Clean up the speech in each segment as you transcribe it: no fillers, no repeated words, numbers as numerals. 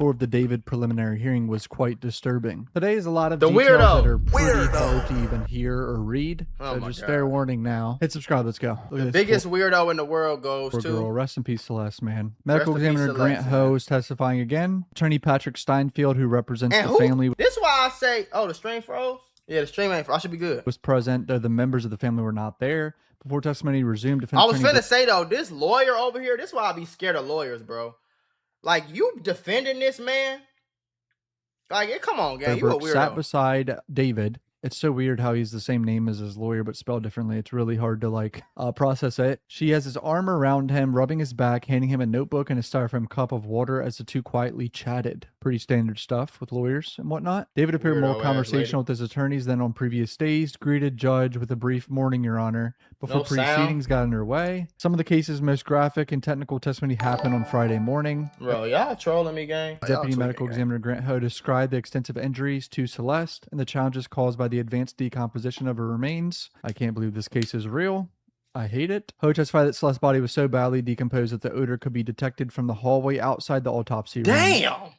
D4 of the David preliminary hearing was quite disturbing. Today is a lot of details that are pretty hard to even hear or read. So just fair warning now. Hit subscribe. Let's go. The biggest weirdo in the world goes to... Girl. Rest in peace, Celeste, man. Medical examiner Grant Ho is testifying again. Attorney Patrick Steinfeld, who represents the family. This is why I say, oh, the stream froze? Yeah, the stream ain't froze. I should be good. Was present, though the members of the family were not there. Before testimony resumed, I was finna say, though, this lawyer over here, this is why I be scared of lawyers, bro. Like, you defending this man? Like, come on, gang. You a weirdo. Sat beside David. It's so weird how he's the same name as his lawyer, but spelled differently. It's really hard to, like, process it. She has his arm around him, rubbing his back, handing him a notebook and a styrofoam cup of water as the two quietly chatted. Pretty standard stuff with lawyers and whatnot. David appeared more conversational with his attorneys than on previous days, greeted judge with a brief morning, Your Honor, before proceedings got underway. Some of the case's most graphic and technical testimony happened on Friday morning. Bro, y'all trolling me, gang. Deputy Medical Examiner Grant Ho described the extensive injuries to Celeste and the challenges caused by the advanced decomposition of her remains. I can't believe this case is real. I hate it. Ho testified that Celeste's body was so badly decomposed that the odor could be detected from the hallway outside the autopsy room. Damn!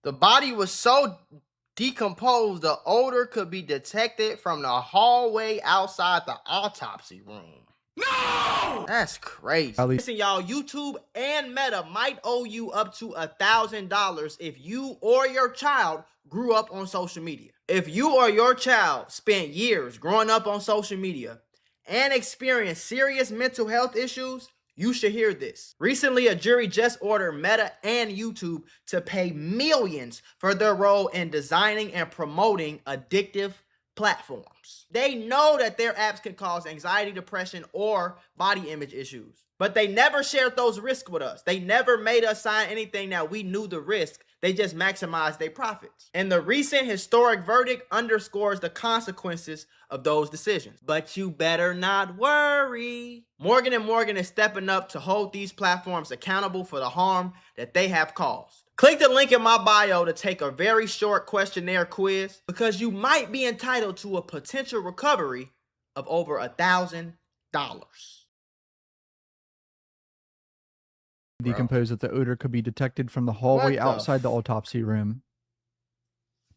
The body was so decomposed, the odor could be detected from the hallway outside the autopsy room. No! That's crazy. Listen, y'all, YouTube and Meta might owe you up to $1,000 if you or your child grew up on social media. If you or your child spent years growing up on social media and experienced serious mental health issues, you should hear this. Recently, a jury just ordered Meta and YouTube to pay millions for their role in designing and promoting addictive platforms. They know that their apps can cause anxiety, depression, or body image issues, but they never shared those risks with us. They never made us sign anything that we knew the risk. They just maximized their profits. And the recent historic verdict underscores the consequences of those decisions. But you better not worry. Morgan & Morgan is stepping up to hold these platforms accountable for the harm that they have caused. Click the link in my bio to take a very short questionnaire quiz because you might be entitled to a potential recovery of over $1,000. Decomposed that the odor could be detected from the hallway outside the autopsy room.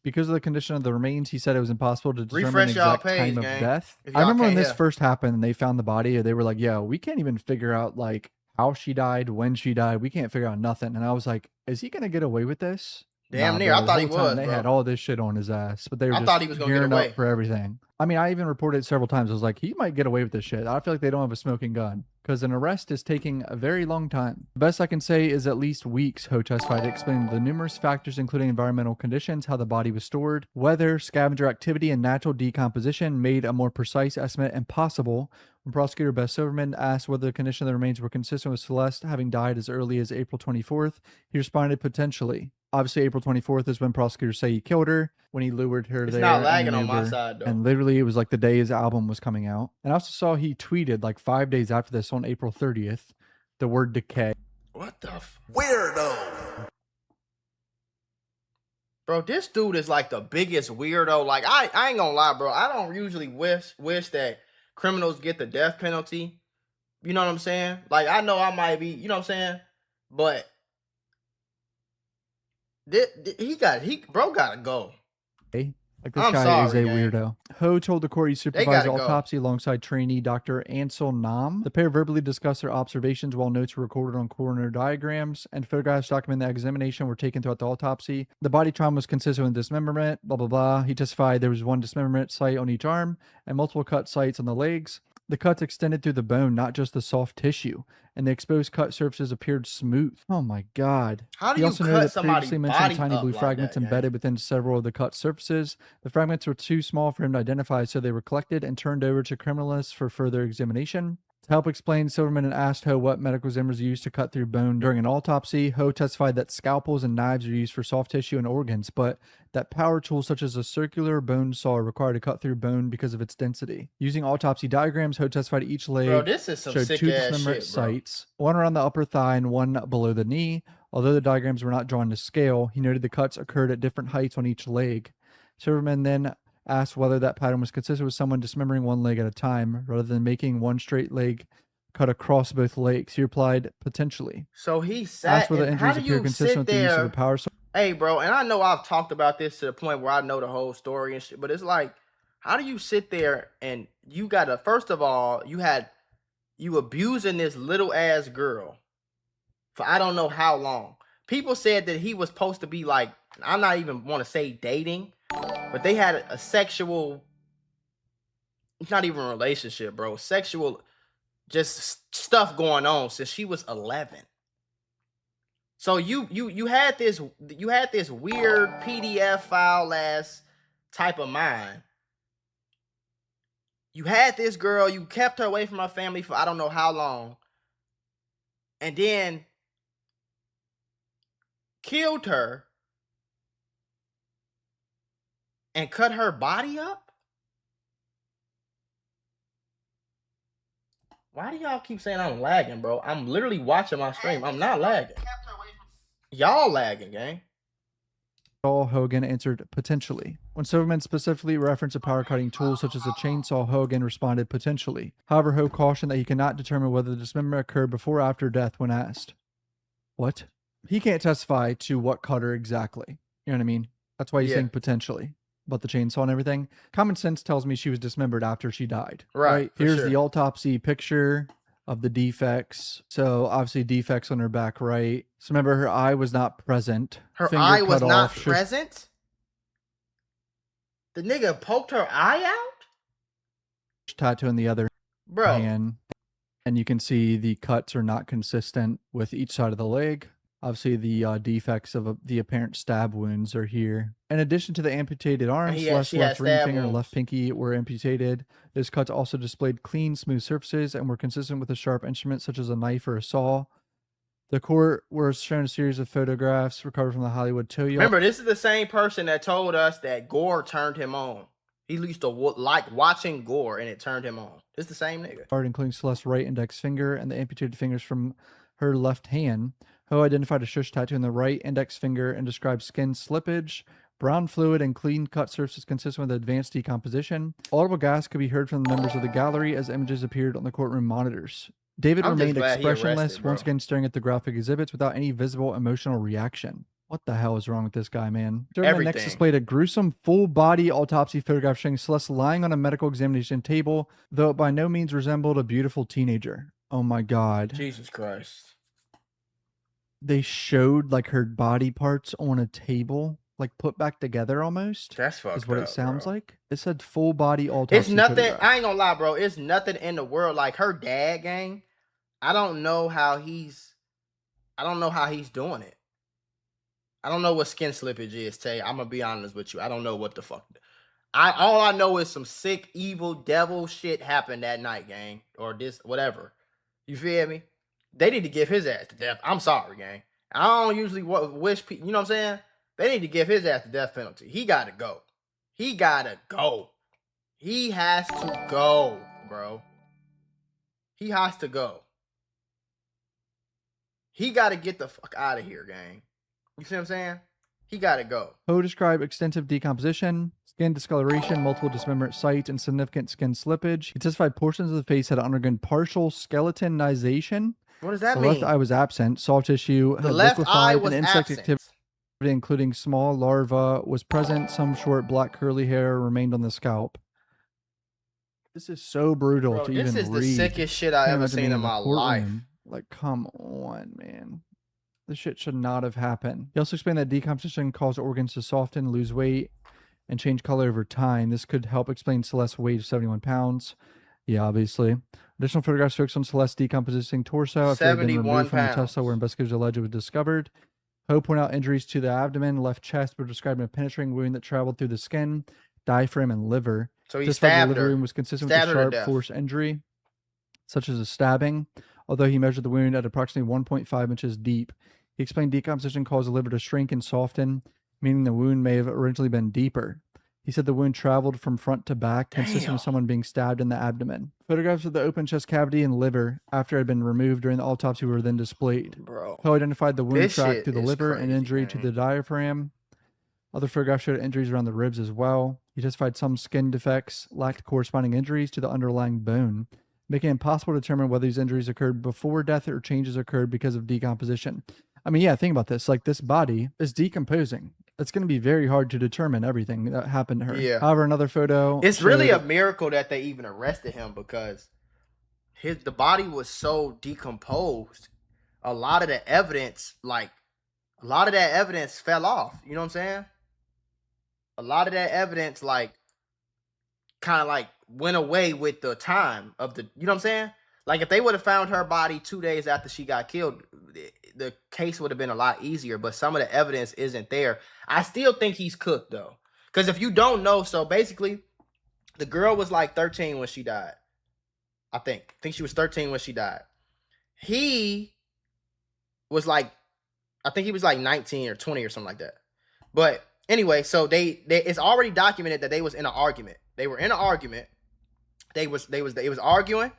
Because of the condition of the remains, he said it was impossible to determine the exact time of death. I remember when this first happened and they found the body, they were like, yo, we can't even figure out like how she died, when she died. We can't figure out nothing. And I was like, is he going to get away with this? Damn near. I thought he was, They had all this shit on his ass, but they were thought he was gearing up for everything. I mean, I even reported it several times. I was like, he might get away with this shit. I feel like they don't have a smoking gun because an arrest is taking a very long time. The best I can say is at least weeks, Ho testified, explaining the numerous factors, including environmental conditions, how the body was stored, weather, scavenger activity, and natural decomposition made a more precise estimate impossible. When prosecutor Beth Silverman asked whether the condition of the remains were consistent with Celeste having died as early as April 24th, he responded potentially. Obviously, April 24th is when prosecutors say he killed her, when he lured her there. It's not lagging on my side, though. And literally, it was like the day his album was coming out. And I also saw he tweeted like 5 days after this on April 30th, the word decay. What the weirdo? Bro, this dude is like the biggest weirdo. Like, I ain't gonna lie, bro. I don't usually wish that criminals get the death penalty. You know what I'm saying? Like, I know I might be, you know what I'm saying? But bro gotta go. Like this guy is a weirdo. Ho told the court he supervised the autopsy alongside trainee Dr. Ansel Nam. The pair verbally discussed their observations while notes were recorded on coroner diagrams and photographs documenting the examination were taken throughout the autopsy. The body trauma was consistent with dismemberment, blah, blah, blah. He testified there was one dismemberment site on each arm and multiple cut sites on the legs. The cuts extended through the bone, not just the soft tissue, and the exposed cut surfaces appeared smooth. Oh my God. How do you cut somebody's body up tiny blue like fragments embedded within several of the cut surfaces. The fragments were too small for him to identify, so they were collected and turned over to criminalists for further examination. To help explain, Silverman asked Ho what medical examiners used to cut through bone during an autopsy. Ho testified that scalpels and knives are used for soft tissue and organs, but that power tools such as a circular bone saw are required to cut through bone because of its density. Using autopsy diagrams, Ho testified each leg showed two dismemberment sites, one around the upper thigh and one below the knee. Although the diagrams were not drawn to scale, he noted the cuts occurred at different heights on each leg. Silverman then asked whether that pattern was consistent with someone dismembering one leg at a time, rather than making one straight leg cut across both legs. He replied, potentially. So he sat. Asked whether injuries appear consistent with the use of a power source. Hey, bro, and I know I've talked about this to the point where I know the whole story and shit, but it's like, how do you sit there and you gotta, first of all, you abusing this little ass girl for I don't know how long. People said that he was supposed to be like, I'm not even want to say dating, but they had a sexual, it's not even a relationship, bro. Sexual, just stuff going on since she was 11. So you had this weird PDF file ass type of mind. You had this girl, you kept her away from her family for I don't know how long, and then killed her and cut her body up? Why do y'all keep saying I'm lagging, bro? I'm literally watching my stream. I'm not lagging. Y'all lagging, gang. Hogan answered potentially. When Silverman specifically referenced a power cutting tool such as a chainsaw, Hogan responded potentially. However, Ho cautioned that he cannot determine whether the dismemberment occurred before or after death when asked. What? He can't testify to what cut her exactly. You know what I mean? That's why he's saying potentially. About the chainsaw and everything. Common sense tells me she was dismembered after she died. Right? Here's the autopsy picture of the defects. So obviously defects on her back right. So remember, her eye was not present. Her eye was not present? The nigga poked her eye out? Tattoo in the other hand. And you can see the cuts are not consistent with each side of the leg. Obviously, the defects of the apparent stab wounds are here. In addition to the amputated arms, left ring finger and left pinky were amputated. Those cuts also displayed clean, smooth surfaces and were consistent with a sharp instrument such as a knife or a saw. The court was shown a series of photographs recovered from the Hollywood tow yard. Remember, this is the same person that told us that gore turned him on. He used to like watching gore and it turned him on. It's the same nigga. Including Celeste's right index finger and the amputated fingers from her left hand. Ho identified a shush tattoo in the right index finger and described skin slippage, brown fluid, and clean cut surfaces consistent with advanced decomposition. Audible gas could be heard from the members of the gallery as images appeared on the courtroom monitors. David remained expressionless, once again staring at the graphic exhibits without any visible emotional reaction. What the hell is wrong with this guy, man? Everything. Next displayed a gruesome full-body autopsy photograph showing Celeste lying on a medical examination table, though it by no means resembled a beautiful teenager. Oh my God. Jesus Christ. They showed like her body parts on a table, like put back together almost. That's fucked up, is what it sounds like. It said full body autopsy. It's nothing. Photograph. I ain't gonna lie, bro. It's nothing in the world like her dad, gang. I don't know how he's doing it. I don't know what skin slippage is, Tay. I'm gonna be honest with you. I don't know what the fuck. All I know is some sick, evil, devil shit happened that night, gang, or this, whatever. You feel me? They need to give his ass to death. I'm sorry, gang. I don't usually wish people, you know what I'm saying? They need to give his ass the death penalty. He gotta go. He gotta go. He has to go, bro. He has to go. He gotta get the fuck out of here, gang. You see what I'm saying? He gotta go. Ho described extensive decomposition, skin discoloration, multiple dismemberment sites, and significant skin slippage. He testified portions of the face had undergone partial skeletonization. What does that mean? The left eye was absent. Soft tissue had liquefied, and insect activity, including small larvae, was present. Some short black curly hair remained on the scalp. This is so brutal, bro, to even read. This is the sickest shit I ever seen in my life. Like, come on, man. This shit should not have happened. He also explained that decomposition caused organs to soften, lose weight, and change color over time. This could help explain Celeste's weight of 71 pounds. Yeah, obviously. Additional photographs focused on Celeste's decomposing torso after it had been removed from the Tesla where investigators alleged it was discovered. Ho pointed out injuries to the abdomen, left chest, but describing a penetrating wound that traveled through the skin, diaphragm, and liver. So he stabbed her. The liver wound was consistent with a sharp force injury, such as a stabbing, although he measured the wound at approximately 1.5 inches deep. He explained decomposition caused the liver to shrink and soften, meaning the wound may have originally been deeper. He said the wound traveled from front to back, consistent with someone being stabbed in the abdomen. Photographs of the open chest cavity and liver after it had been removed during the autopsy were then displayed. Bro, Ho identified the wound track through the liver and injury to the diaphragm. Other photographs showed injuries around the ribs as well. He testified some skin defects lacked corresponding injuries to the underlying bone. making it impossible to determine whether these injuries occurred before death or changes occurred because of decomposition. I mean, yeah, think about this. Like, this body is decomposing. It's going to be very hard to determine everything that happened to her. Yeah. However, another photo. It's really a miracle that they even arrested him, because the body was so decomposed. A lot of that evidence fell off. You know what I'm saying? A lot of that evidence, like, kind of like went away with the time of the, you know what I'm saying? Like, if they would have found her body 2 days after she got killed, the case would have been a lot easier, but some of the evidence isn't there. I still think he's cooked, though. Because if you don't know, so basically, the girl was like 13 when she died. I think she was 13 when she died. He was like, I think he was like 19 or 20 or something like that. But anyway, so they it's already documented that they was in an argument. They were in an argument. They was arguing,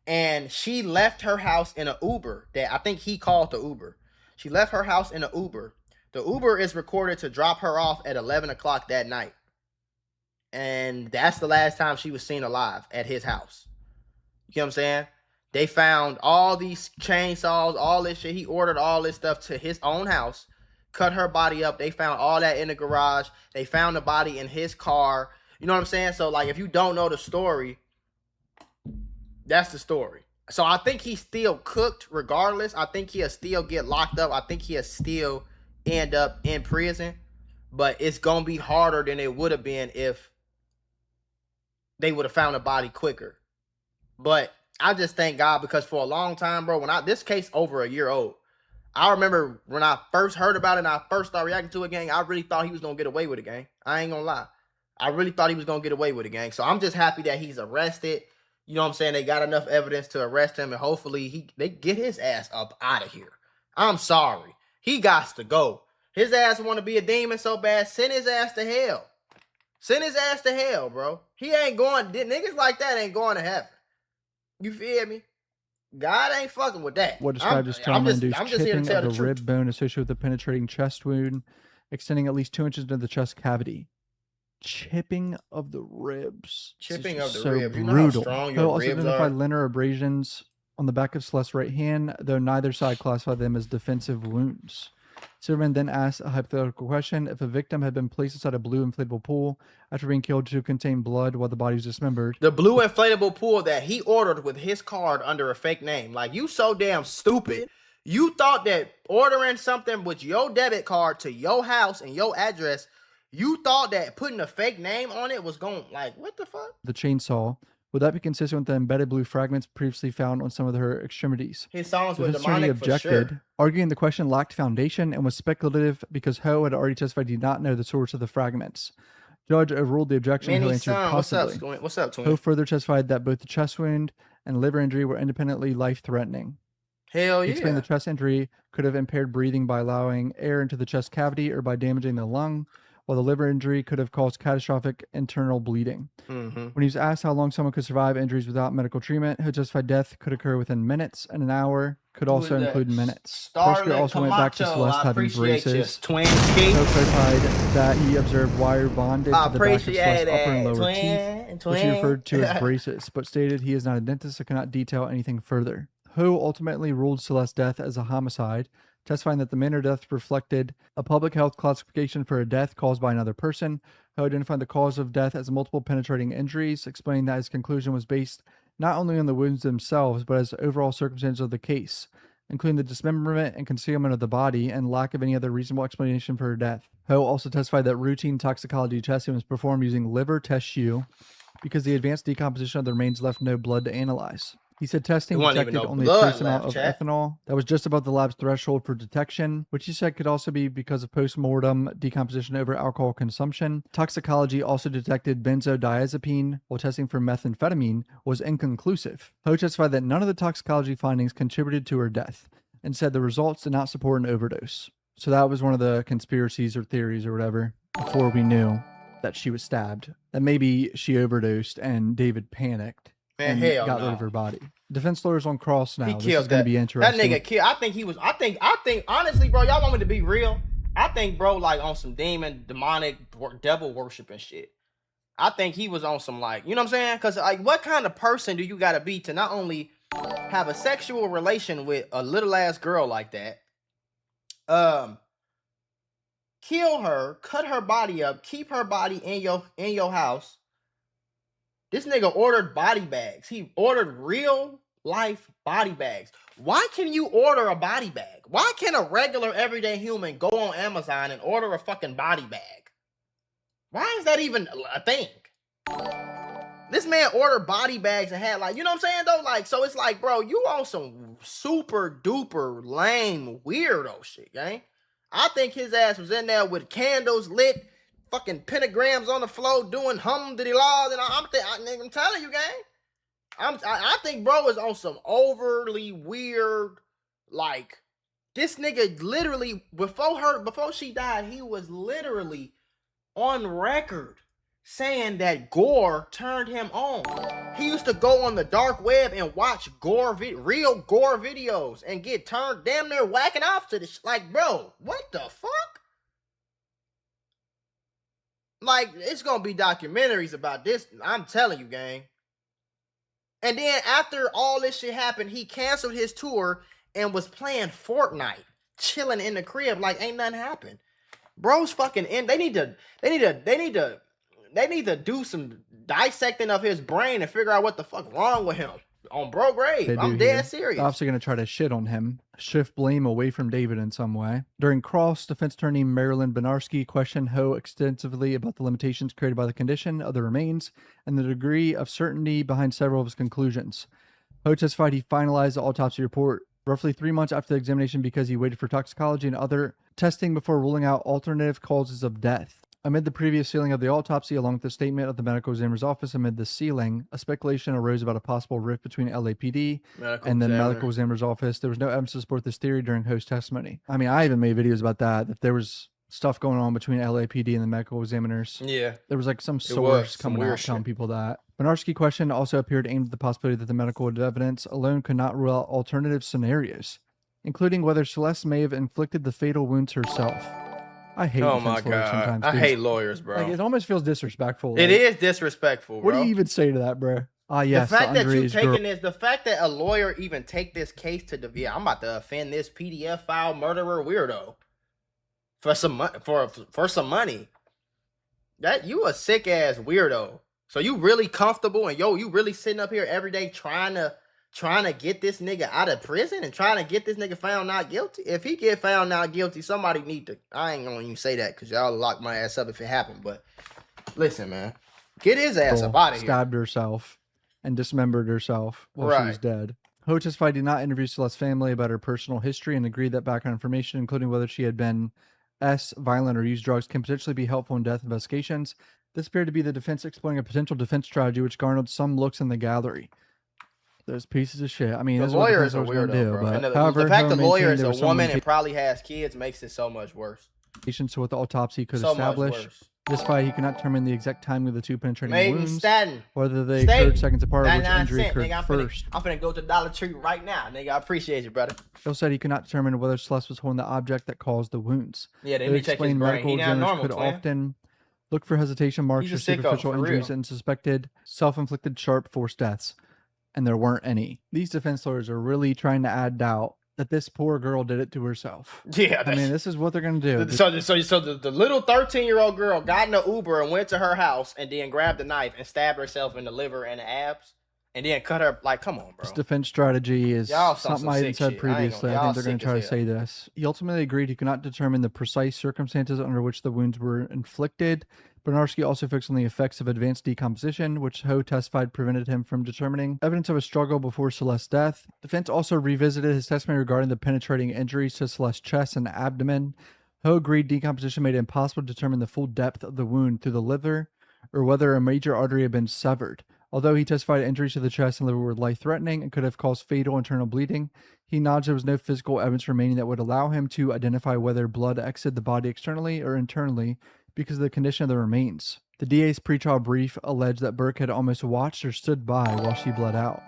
and she left her house in an Uber that I think he called the Uber. She left her house in an Uber. The Uber is recorded to drop her off at 11 o'clock that night. And that's the last time she was seen alive at his house. You know what I'm saying? They found all these chainsaws, all this shit. He ordered all this stuff to his own house, cut her body up. They found all that in the garage. They found the body in his car. You know what I'm saying? So, like, if you don't know the story, that's the story. So I think he's still cooked regardless. I think he'll still get locked up. I think he'll still end up in prison. But it's going to be harder than it would have been if they would have found a body quicker. But I just thank God, because for a long time, bro, this case over a year old, I remember when I first heard about it and I first started reacting to it, gang, I really thought he was going to get away with it, gang. I ain't going to lie. I really thought he was going to get away with it, gang. So I'm just happy that he's arrested. You know what I'm saying? They got enough evidence to arrest him, and hopefully they get his ass up out of here. I'm sorry. He got to go. His ass want to be a demon so bad, send his ass to hell. Send his ass to hell, bro. He ain't going, niggas like that ain't going to heaven. You feel me? God ain't fucking with that. What described as trauma-induced chipping of the rib bone associated with a penetrating chest wound, extending at least 2 inches into the chest cavity. Chipping of the ribs. Chipping of the rib. You know how strong your also ribs identified are? linear abrasions on the back of Celeste's right hand, though neither side classified them as defensive wounds. Silverman then asked a hypothetical question: if a victim had been placed inside a blue inflatable pool after being killed to contain blood while the body was dismembered. The blue inflatable pool that he ordered with his card under a fake name. Like, you so damn stupid. You thought that ordering something with your debit card to your house and your address, you thought that putting a fake name on it was going, like, what the fuck? The chainsaw. Would that be consistent with the embedded blue fragments previously found on some of her extremities? His songs The were defense attorney demonic for sure. arguing the question lacked foundation and was speculative because Ho had already testified he did not know the source of the fragments. Judge overruled the objection. Ho answered possibly. What's up, twin? Ho further testified that both the chest wound and liver injury were independently life-threatening. Hell yeah. He explained the chest injury could have impaired breathing by allowing air into the chest cavity or by damaging the lung, while the liver injury could have caused catastrophic internal bleeding. When he was asked how long someone could survive injuries without medical treatment, Ho testified death could occur within minutes, and an hour could also include minutes. Prosecutor also went back to Celeste having braces. Ho clarified that he observed wire bonded to the back of Celeste's upper and lower teeth, which he referred to as braces, but stated he is not a dentist and cannot detail anything further. Ho ultimately ruled Celeste's death as a homicide, testifying that the manner of death reflected a public health classification for a death caused by another person. Ho identified the cause of death as multiple penetrating injuries, explaining that his conclusion was based not only on the wounds themselves, but as the overall circumstances of the case, including the dismemberment and concealment of the body and lack of any other reasonable explanation for her death. Ho also testified that routine toxicology testing was performed using liver tissue because the advanced decomposition of the remains left no blood to analyze. He said testing detected only a trace amount of ethanol that was just above the lab's threshold for detection, which he said could also be because of post-mortem decomposition over alcohol consumption. Toxicology also detected benzodiazepine, while testing for methamphetamine was inconclusive. Ho testified that none of the toxicology findings contributed to her death, and said the results did not support an overdose. So that was one of the conspiracies or theories or whatever, before we knew that she was stabbed. That maybe she overdosed and David panicked. Man, and hell got no. rid of her body. Defense lawyer's on cross now. He This killed is going to be interesting. That nigga killed. I think, honestly, bro, y'all want me to be real? I think, bro, like on some demonic, devil worshiping shit. I think he was on some, like, you know what I'm saying? Because, like, what kind of person do you got to be to not only have a sexual relation with a little ass girl like that, kill her, cut her body up, keep her body in your house. This nigga ordered body bags. He ordered real life body bags. Why can you order a body bag? Why can a regular everyday human go on Amazon and order a fucking body bag? Why is that even a thing? This man ordered body bags and had, like, you know what I'm saying though? Like, so it's like, bro, you on some super duper lame weirdo shit, gang. I think his ass was in there with candles lit, fucking pentagrams on the floor, doing hum-diddy-laws, and I'm telling you, gang. I think bro is on some overly weird, like, this nigga literally, before she died, he was literally on record saying that gore turned him on. He used to go on the dark web and watch real gore videos and get turned damn near whacking off to this. Like, bro, what the fuck? Like, it's gonna be documentaries about this. I'm telling you, gang. And then after all this shit happened, he canceled his tour and was playing Fortnite, chilling in the crib like ain't nothing happened. Bro's fucking in. They need to do some dissecting of his brain and figure out what the fuck wrong with him on bro grave. I'm dead serious. They're obviously going to try to shit on him, shift blame away from David in some way. During cross, defense attorney Marilyn Benarski questioned Ho extensively about the limitations created by the condition of the remains and the degree of certainty behind several of his conclusions. Ho testified he finalized the autopsy report roughly 3 months after the examination because he waited for toxicology and other testing before ruling out alternative causes of death. Amid the previous sealing of the autopsy, along with the statement of the medical examiner's office amid the sealing, a speculation arose about a possible rift between LAPD and the medical examiner's office. There was no evidence to support this theory during Ho's testimony. I mean, I even made videos about that there was stuff going on between LAPD and the medical examiners. Yeah. There was like some source coming out telling people that. Benarski question also appeared aimed at the possibility that the medical evidence alone could not rule out alternative scenarios, including whether Celeste may have inflicted the fatal wounds herself. I hate defense lawyers sometimes. I hate lawyers, bro. Like, it almost feels disrespectful. It is disrespectful, bro. What do you even say to that, bro? Yes, the fact that you taking this, the fact that a lawyer even take this case to I'm about to offend this PDF file murderer weirdo for some money. That you a sick ass weirdo. So you really comfortable and you really sitting up here every day trying to get this nigga out of prison and trying to get this nigga found not guilty? If he get found not guilty, somebody need to, I ain't gonna even say that because y'all lock my ass up if it happened, but listen, man, get his ass up out of here. Stabbed herself and dismembered herself while she was dead. Ho testified did not interview Celeste's family about her personal history and agreed that background information, including whether she had been violent or used drugs, can potentially be helpful in death investigations. This appeared to be the defense exploring a potential defense strategy, which garnered some looks in the gallery. Those pieces of shit. I mean, the lawyer is a weirdo, bro. And the fact the lawyer is a woman and probably has kids makes it so much worse. So what the autopsy could establish. This fight, he cannot determine the exact timing of the two penetrating wounds, whether they occurred seconds apart or which injury occurred first. I'm finna go to Dollar Tree right now, nigga. I appreciate you, brother. He said he could not determine whether Celeste was holding the object that caused the wounds. Yeah, they need to check his brain. Medical examiners could often look for hesitation marks or superficial injuries and suspected self-inflicted sharp force deaths, and there weren't any. These defense lawyers are really trying to add doubt that this poor girl did it to herself. Yeah, I mean, this is what they're gonna do. So the little 13-year-old girl got in the Uber and went to her house and then grabbed a knife and stabbed herself in the liver and the abs and then cut her. Like, come on, bro. This defense strategy is something I had said previously. I think they're gonna try to say this. He ultimately agreed he could not determine the precise circumstances under which the wounds were inflicted. Benarski also focused on the effects of advanced decomposition, which Ho testified prevented him from determining evidence of a struggle before Celeste's death. Defense also revisited his testimony regarding the penetrating injuries to Celeste's chest and abdomen. Ho agreed decomposition made it impossible to determine the full depth of the wound through the liver or whether a major artery had been severed. Although he testified injuries to the chest and liver were life-threatening and could have caused fatal internal bleeding, he acknowledged there was no physical evidence remaining that would allow him to identify whether blood exited the body externally or internally because of the condition of the remains. The DA's pretrial brief alleged that Burke had almost watched or stood by while she bled out,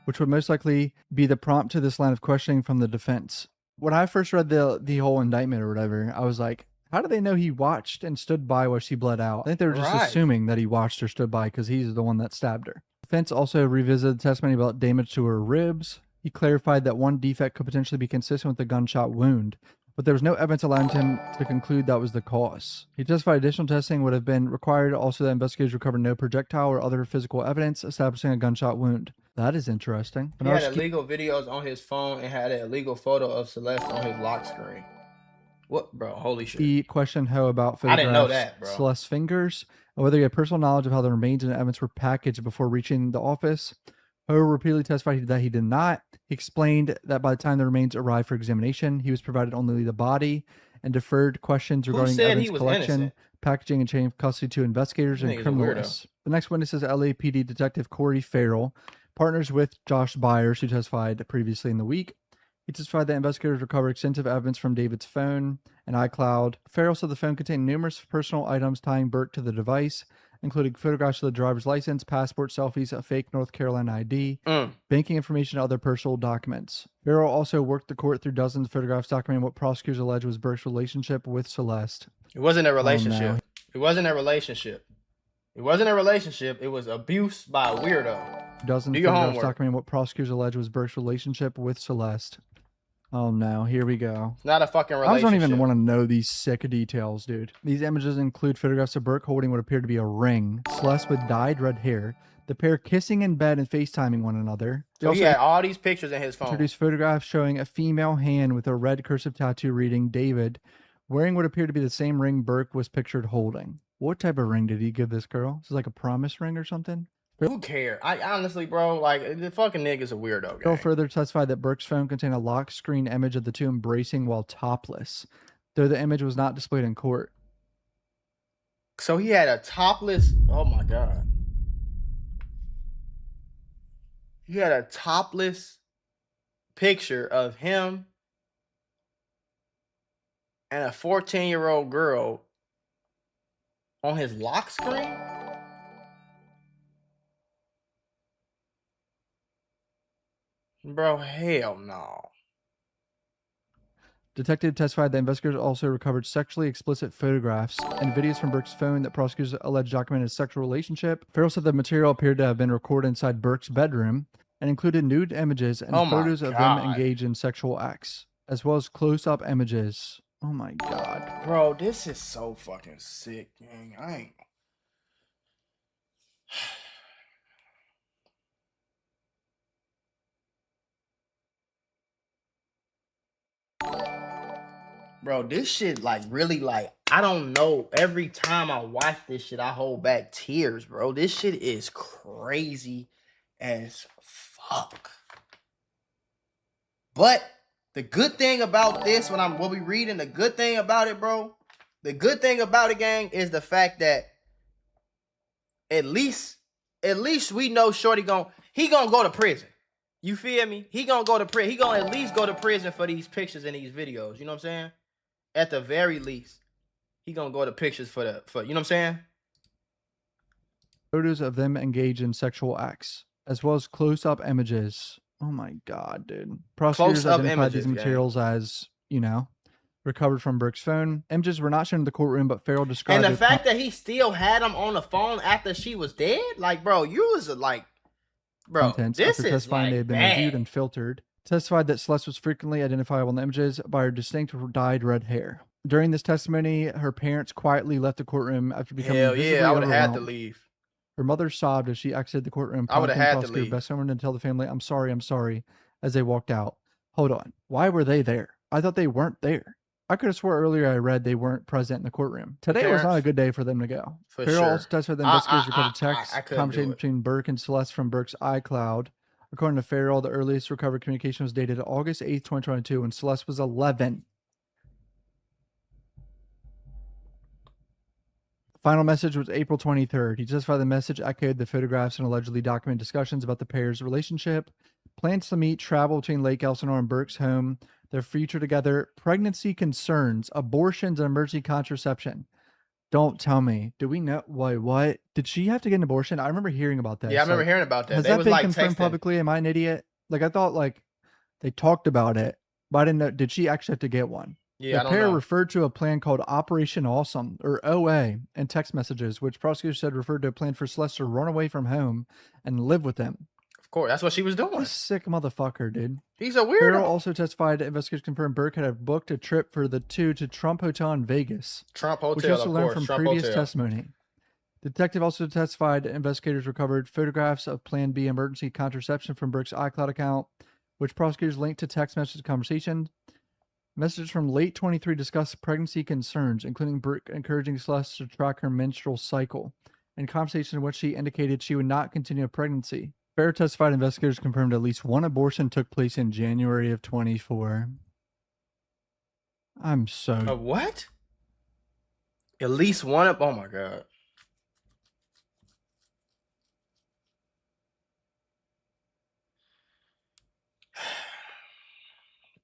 which would most likely be the prompt to this line of questioning from the defense. When I first read the whole indictment or whatever, I was like, How do they know he watched and stood by while she bled out? I think they were just assuming that he watched or stood by because he's the one that stabbed her. Defense also revisited the testimony about damage to her ribs. He clarified that one defect could potentially be consistent with the gunshot wound, but there was no evidence allowing him to conclude that was the cause. He testified additional testing would have been required. Also, that investigators recovered no projectile or other physical evidence establishing a gunshot wound. That is interesting. He had illegal videos on his phone and had an illegal photo of Celeste on his lock screen. What, bro? Holy shit. He questioned Ho about photographs, I didn't know that, bro. Celeste's fingers, and whether he had personal knowledge of how the remains and evidence were packaged before reaching the office. Ho repeatedly testified that he did not. He explained that by the time the remains arrived for examination, he was provided only the body and deferred questions regarding evidence collection, packaging, and chain of custody to investigators and criminalists. The next witness is LAPD Detective Corey Farrell, partners with Josh Byers, who testified previously in the week. He testified that investigators recovered extensive evidence from David's phone and iCloud. Farrell said the phone contained numerous personal items tying Burke to the device, including photographs of the driver's license, passport, selfies, a fake North Carolina ID, banking information, and other personal documents. Farrell also worked the court through dozens of photographs documenting what prosecutors alleged was Burke's relationship with Celeste. It wasn't a relationship. It wasn't a relationship. It wasn't a relationship. It was abuse by a weirdo. Dozens of photographs documenting what prosecutors alleged was Burke's relationship with Celeste. Oh no, here we go. It's not a fucking relationship. I don't even want to know these sick details, dude. These images include photographs of Burke holding what appeared to be a ring, Celeste with dyed red hair, the pair kissing in bed and FaceTiming one another. So he had all these pictures in his phone. Introduced photographs showing a female hand with a red cursive tattoo reading David, wearing what appeared to be the same ring Burke was pictured holding. What type of ring did he give this girl? This is like a promise ring or something? Who cares? I honestly, bro, like, the fucking nigga's a weirdo. Farrell further testified that Burke's phone contained a lock screen image of the two embracing while topless, though the image was not displayed in court. So he had a topless, oh my God. He had a topless picture of him and a 14-year-old girl on his lock screen? Bro, hell no. Detective testified that investigators also recovered sexually explicit photographs and videos from Burke's phone that prosecutors alleged documented a sexual relationship. Farrell said the material appeared to have been recorded inside Burke's bedroom and included nude images and photos of them engaged in sexual acts, as well as close-up images. Oh my God. Bro, this is so fucking sick, man. I ain't... Bro, this shit, like, really, like, I don't know. Every time I watch this shit, I hold back tears, bro. This shit is crazy as fuck. But the good thing about this, what we reading, the good thing about it, bro, the good thing about it, gang, is the fact that at least we know Shorty he gonna go to prison. You feel me? He gonna go to prison. He gonna at least go to prison for these pictures and these videos. You know what I'm saying? At the very least, he gonna go to pictures for you know what I'm saying? Photos of them engaged in sexual acts, as well as close-up images. Oh my God, dude. Prosecutors identified these materials as, you know, recovered from Burke's phone. Images were not shown in the courtroom, but Farrell described. And the fact that he still had them on the phone after she was dead, like, bro, you was like, bro, this is like, they had been reviewed and filtered. Testified that Celeste was frequently identifiable in the images by her distinct dyed red hair. During this testimony, her parents quietly left the courtroom after becoming visibly I would have had to leave. Her mother sobbed as she exited the courtroom. I would have had to leave. Best someone to tell the family, I'm sorry, as they walked out. Hold on. Why were they there? I thought they weren't there. I could have swore earlier I read they weren't present in the courtroom. Today was not a good day for them to go. Farrell also testified that investigators recovered text conversation between Burke and Celeste from Burke's iCloud. According to Farrell, the earliest recovered communication was dated August 8th, 2022, when Celeste was 11. Final message was April 23rd. He testified the message echoed the photographs and allegedly documented discussions about the pair's relationship, plans to meet, travel between Lake Elsinore and Burke's home, their future together, pregnancy concerns, abortions, and emergency contraception. Don't tell me. Do we know? Wait, what? Did she have to get an abortion? I remember hearing about that. Yeah, I remember hearing about that. Has that been confirmed publicly? Am I an idiot? Like, I thought, like, they talked about it, but I didn't know. Did she actually have to get one? Yeah, The I don't pair know. referred to a plan called Operation Awesome, or OA, in text messages, which prosecutors said referred to a plan for Celeste to run away from home and live with them. Of course, that's what she was doing. This sick motherfucker, dude. He's a Farrell weirdo. also testified that investigators confirmed Burke had booked a trip for the two to Trump Hotel in Vegas. Trump Which Hotel, also of learned course. from Trump previous Hotel. testimony. The detective also testified that investigators recovered photographs of Plan B emergency contraception from Burke's iCloud account, which prosecutors linked to text message conversation. Messages from late 23 discussed pregnancy concerns, including Burke encouraging Celeste to track her menstrual cycle, and conversation in which she indicated she would not continue a pregnancy. Farrell testified investigators confirmed at least one abortion took place in January of 24. I'm so... A what? At least one of... Oh, my God.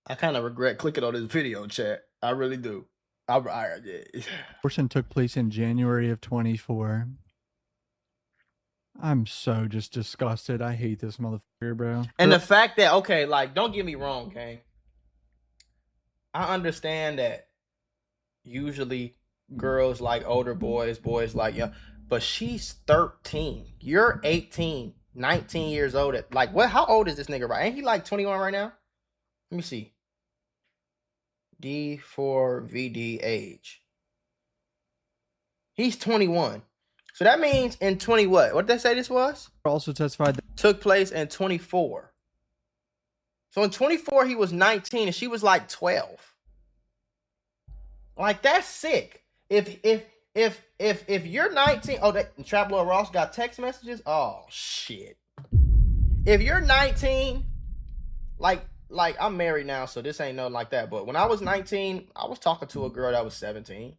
I kind of regret clicking on this video, chat. I really do. Abortion took place in January of 24. I'm so just disgusted. I hate this motherfucker, bro. And the fact that, okay, like, don't get me wrong, gang. I understand that usually girls like older boys, boys like young, but she's 13. You're 18, 19 years old. Like, what? How old is this nigga, right? Ain't he like 21 right now? Let me see. D4vd age. He's 21. So that means in 20 what? What did they say this was? Also testified that took place in 24. So in 24 he was 19 and she was like 12. Like, that's sick. If you're 19, oh, that Trap Lord Ross got text messages. Oh shit. If you're 19, like I'm married now, so this ain't nothing like that. But when I was 19, I was talking to a girl that was 17.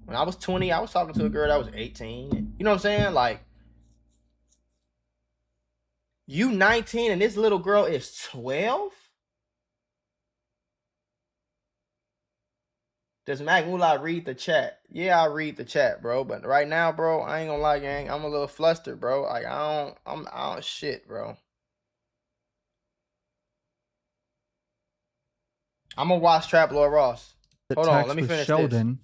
When I was 20, I was talking to a girl that was 18. You know what I'm saying? Like, you 19 and this little girl is 12? Does Mac Mula read the chat? Yeah, I read the chat, bro. But right now, bro, I ain't gonna lie, gang. I'm a little flustered, bro. Like, I don't shit, bro. I'm gonna watch Trap Lord Ross. Hold on, let me finish Sheldon,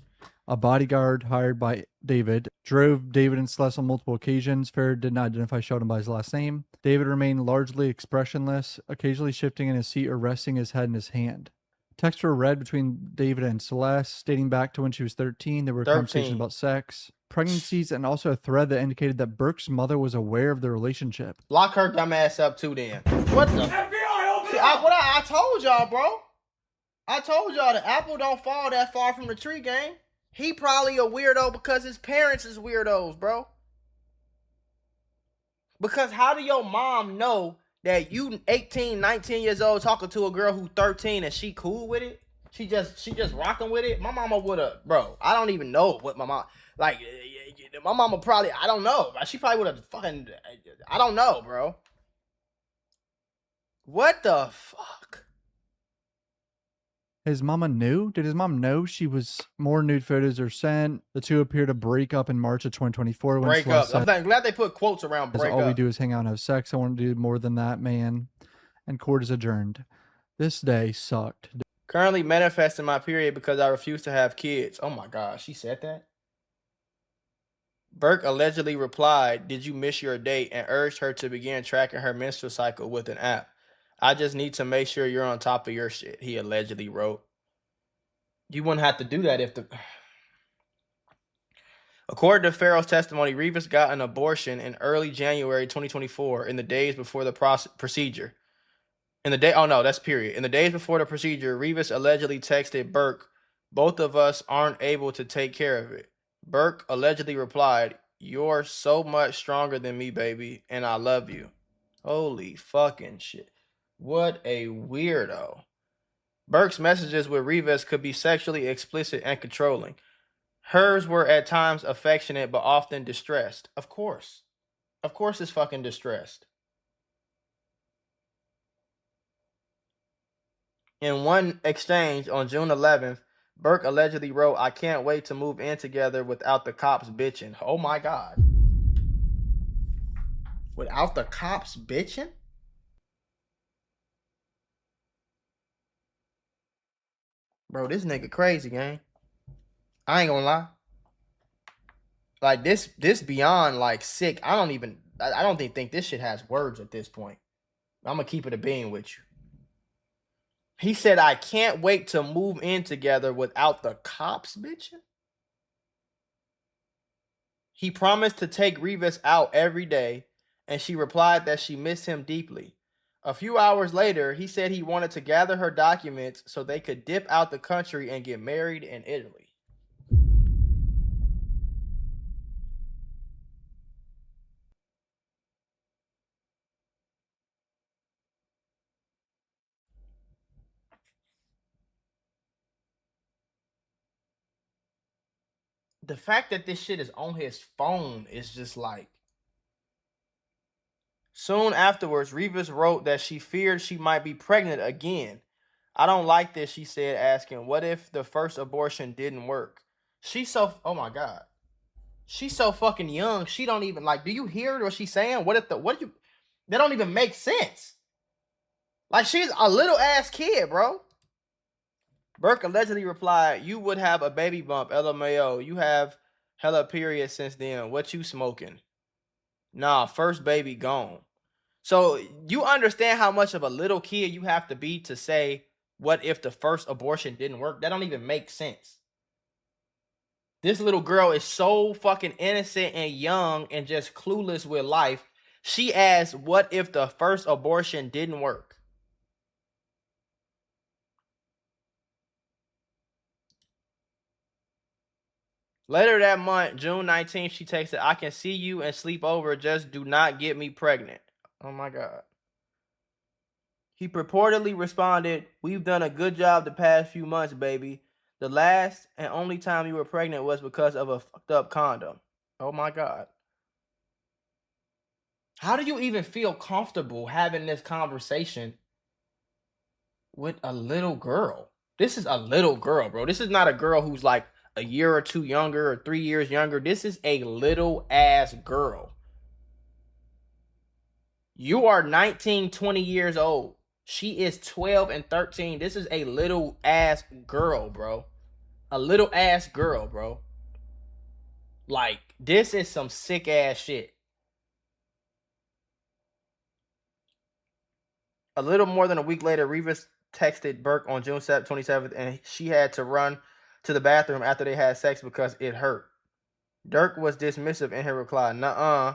a bodyguard hired by David, drove David and Celeste on multiple occasions. Farrell did not identify Sheldon by his last name. David remained largely expressionless, occasionally shifting in his seat or resting his head in his hand. Texts were read between David and Celeste, dating back to when she was 13. There were conversations about sex, pregnancies, and also a thread that indicated that Burke's mother was aware of the relationship. Lock her dumb ass up too, then. What the? FBI, see, I told y'all, bro. I told y'all the apple don't fall that far from the tree, gang. He probably a weirdo because his parents is weirdos, bro. Because how do your mom know that you 18, 19 years old talking to a girl who 13 and she cool with it? She just rocking with it? My mama would have, bro, I don't even know what my mom, like, my mama probably, I don't know. She probably would have fucking, I don't know, bro. What the fuck? His mama knew? Did his mom know she was more nude photos are sent? The two appear to break up in March of 2024. When break up. I'm glad they put quotes around break all up. we do is hang out and have sex. I want to do more than that, man. And court is adjourned. This day sucked. Currently manifesting my period because I refuse to have kids. Oh my God, she said that? Burke allegedly replied, "Did you miss your date?" and urged her to begin tracking her menstrual cycle with an app. "I just need to make sure you're on top of your shit," he allegedly wrote. You wouldn't have to do that if the... According to Farrell's testimony, Rivas got an abortion in early January 2024 in the days before the procedure. In the days before the procedure, Rivas allegedly texted Burke, "Both of us aren't able to take care of it." Burke allegedly replied, "You're so much stronger than me, baby, and I love you." Holy fucking shit. What a weirdo. Burke's messages with Rivas could be sexually explicit and controlling. Hers were at times affectionate, but often distressed. Of course. Of course it's fucking distressed. In one exchange on June 11th, Burke allegedly wrote, "I can't wait to move in together without the cops bitching." Oh my God. Without the cops bitching? Bro, this nigga crazy, gang. I ain't gonna lie. Like this beyond like sick. I don't even think this shit has words at this point. I'm gonna keep it a being with you. He said, I can't wait to move in together without the cops bitching. He promised to take Revis out every day, and she replied that she missed him deeply. A few hours later, he said he wanted to gather her documents so they could dip out the country and get married in Italy. The fact that this shit is on his phone is just like... Soon afterwards, Revis wrote that she feared she might be pregnant again. I don't like this, she said, asking, what if the first abortion didn't work? She's so... Oh my God. She's so fucking young. She don't even like... Do you hear what she's saying? What do you... That don't even make sense. Like, she's a little ass kid, bro. Burke allegedly replied, you would have a baby bump, LMAO. You have hella period since then. What you smoking? Nah, first baby gone. So you understand how much of a little kid you have to be to say, what if the first abortion didn't work? That don't even make sense. This little girl is so fucking innocent and young and just clueless with life. She asked, what if the first abortion didn't work? Later that month, June 19th, she texted, I can see you and sleep over. Just do not get me pregnant. Oh my God. He purportedly responded, we've done a good job the past few months, baby. The last and only time you were pregnant was because of a fucked up condom. Oh my God. How do you even feel comfortable having this conversation with a little girl? This is a little girl, bro. This is not a girl who's like a year or two younger or 3 years younger. This is a little ass girl. You are 19, 20 years old. She is 12 and 13. This is a little ass girl, bro. A little ass girl, bro. Like, this is some sick ass shit. A little more than a week later, Revis texted Burke on June 27th, and she had to run to the bathroom after they had sex because it hurt. Dirk was dismissive in her reply. Nuh-uh.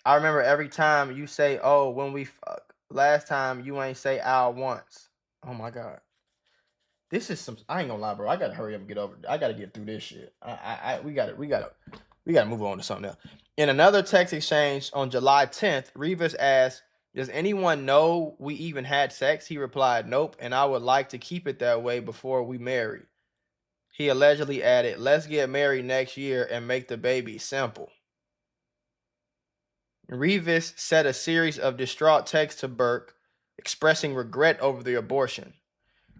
I remember every time you say, oh, when we fuck. Last time you ain't say ow once. Oh my God. This is some... I ain't gonna lie, bro. I gotta hurry up and get over... I gotta get through this shit. We gotta move on to something else. In another text exchange on July 10th, Revis asked, does anyone know we even had sex? He replied, nope, and I would like to keep it that way before we marry. He allegedly added, let's get married next year and make the baby simple. Revis sent a series of distraught texts to Burke expressing regret over the abortion.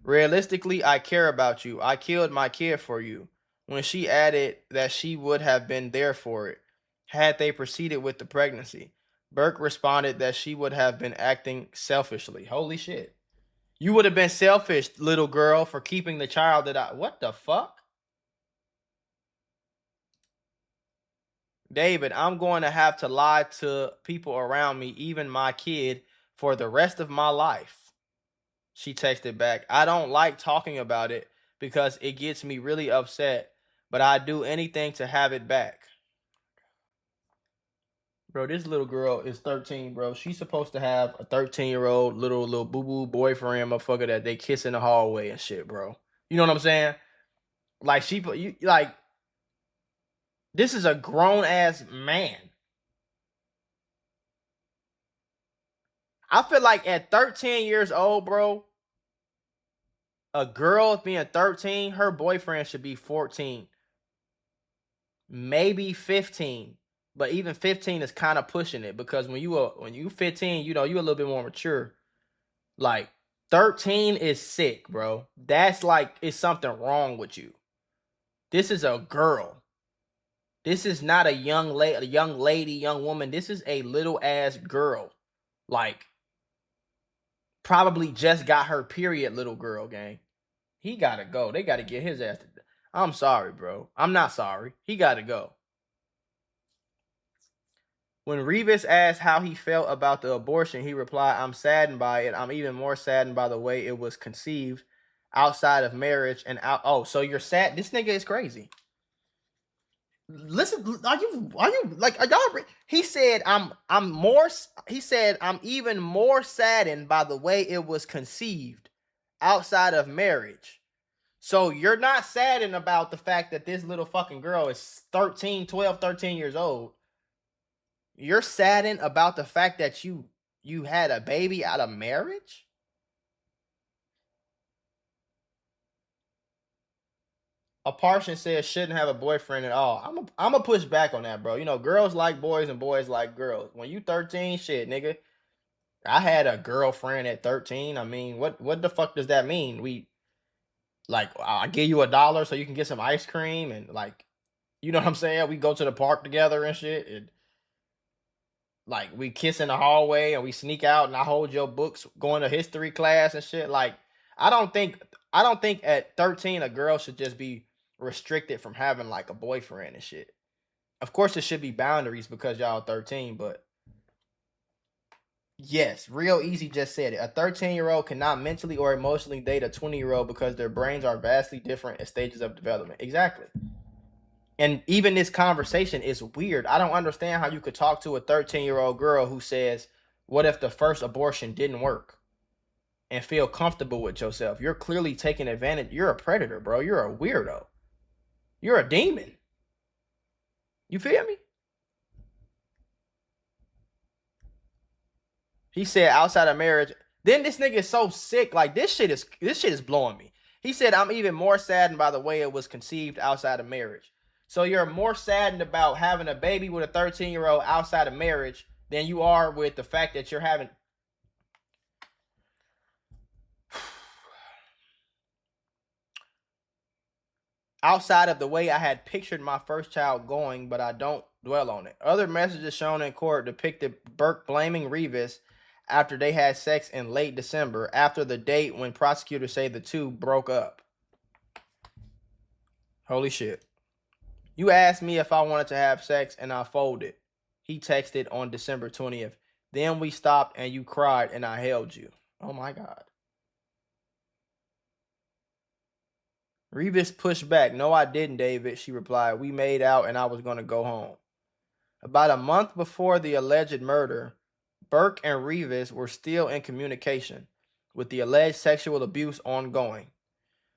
Realistically, I care about you. I killed my kid for you. When she added that she would have been there for it had they proceeded with the pregnancy, Burke responded that she would have been acting selfishly. Holy shit. You would have been selfish, little girl, for keeping the child that I... What the fuck? David, I'm going to have to lie to people around me, even my kid, for the rest of my life. She texted back, I don't like talking about it because it gets me really upset, but I'd do anything to have it back. Bro, this little girl is 13, bro. She's supposed to have a 13-year-old little boo-boo boyfriend motherfucker that they kiss in the hallway and shit, bro. You know what I'm saying? Like, this is a grown-ass man. I feel like at 13 years old, bro, a girl being 13, her boyfriend should be 14. Maybe 15. But even 15 is kind of pushing it because when you 15, you know, you a little bit more mature. Like 13 is sick, bro. That's like it's something wrong with you. This is a girl. This is not a young lady, young woman. This is a little ass girl. Like probably just got her period, little girl, gang. He gotta go. They gotta get his ass. I'm sorry, bro. I'm not sorry. He gotta go. When Revis asked how he felt about the abortion, he replied, "I'm saddened by it. I'm even more saddened by the way it was conceived outside of marriage and out." Oh, so you're sad? This nigga is crazy. Listen, are you like, are y'all? He said, I'm more. He said, "I'm even more saddened by the way it was conceived outside of marriage." So you're not saddened about the fact that this little fucking girl is 13 years old. You're saddened about the fact that you had a baby out of marriage? A Parson says shouldn't have a boyfriend at all. I'm a push back on that, bro. You know, girls like boys and boys like girls. When you 13, shit, nigga. I had a girlfriend at 13. I mean, what the fuck does that mean? We like, I give you $1 so you can get some ice cream, and like, you know what I'm saying? We go to the park together and shit. And like, we kiss in the hallway and we sneak out and I hold your books going to history class and shit. Like, I don't think at 13 a girl should just be restricted from having like a boyfriend and shit. Of course, there should be boundaries because y'all 13, but yes, Real Easy just said it. A 13-year-old cannot mentally or emotionally date a 20-year-old because their brains are vastly different at stages of development. Exactly. And even this conversation is weird. I don't understand how you could talk to a 13-year-old girl who says, "What if the first abortion didn't work?" and feel comfortable with yourself. You're clearly taking advantage. You're a predator, bro. You're a weirdo. You're a demon. You feel me? He said outside of marriage. Then this nigga is so sick. Like, this shit is blowing me. He said, "I'm even more saddened by the way it was conceived outside of marriage." So you're more saddened about having a baby with a 13-year-old outside of marriage than you are with the fact that you're having. Outside of the way I had pictured my first child going, but I don't dwell on it. Other messages shown in court depicted Burke blaming Revis after they had sex in late December, after the date when prosecutors say the two broke up. Holy shit. "You asked me if I wanted to have sex and I folded," he texted on December 20th. "Then we stopped and you cried and I held you." Oh my God. Revis pushed back. "No, I didn't, David," she replied. "We made out and I was going to go home." About a month before the alleged murder, Burke and Revis were still in communication, with the alleged sexual abuse ongoing.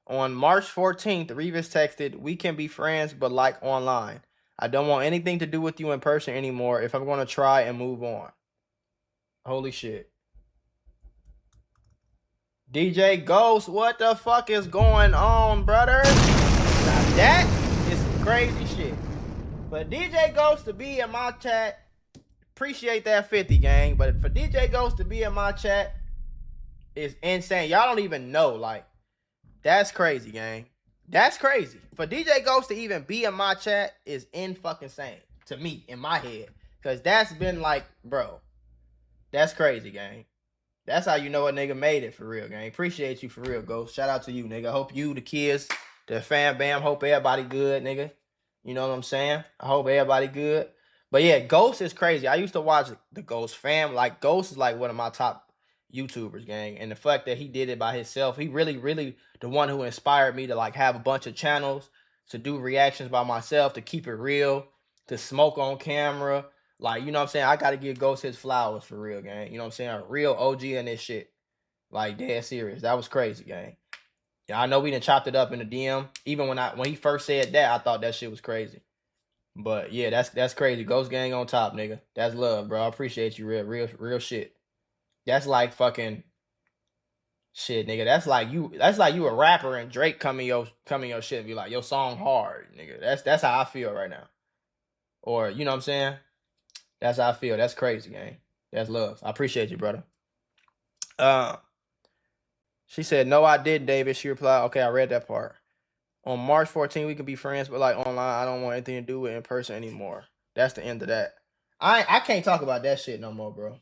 On March 14th, Revis texted, "We can be friends, but like online. I don't want anything to do with you in person anymore if I'm going to try and move on." Holy shit. DJ Ghost, what the fuck is going on, brother? Now that is some crazy shit. For DJ Ghost to be in my chat, appreciate that 50, gang. But for DJ Ghost to be in my chat is insane. Y'all don't even know. Like, that's crazy, gang. That's crazy. For DJ Ghost to even be in my chat is in fucking insane to me, in my head. Because that's been like, bro, that's crazy, gang. That's how you know a nigga made it for real, gang. Appreciate you for real, Ghost. Shout out to you, nigga. Hope you, the kids, the fam bam, hope everybody good, nigga. You know what I'm saying? I hope everybody good. But yeah, Ghost is crazy. I used to watch the Ghost fam. Like, Ghost is like one of my top YouTubers, gang. And the fact that he did it by himself, he really the one who inspired me to like have a bunch of channels, to do reactions by myself, to keep it real, to smoke on camera. Like, you know what I'm saying? I got to give Ghost his flowers for real, gang. You know what I'm saying? A real OG in this shit. Like, dead serious. That was crazy, gang. Yeah, I know we done chopped it up in the DM. Even when he first said that, I thought that shit was crazy. But yeah, that's crazy. Ghost gang on top, nigga. That's love, bro. I appreciate you, real shit. That's like fucking shit, nigga. That's like you a rapper and Drake come in your shit and be like, "Your song hard, nigga." That's how I feel right now. Or, you know what I'm saying? That's how I feel. That's crazy, gang. That's love. I appreciate you, brother. She said, "No, I didn't, David." She replied, "Okay, I read that part. On March 14th, we can be friends, but like online, I don't want anything to do with in person anymore." That's the end of that. I can't talk about that shit no more, bro.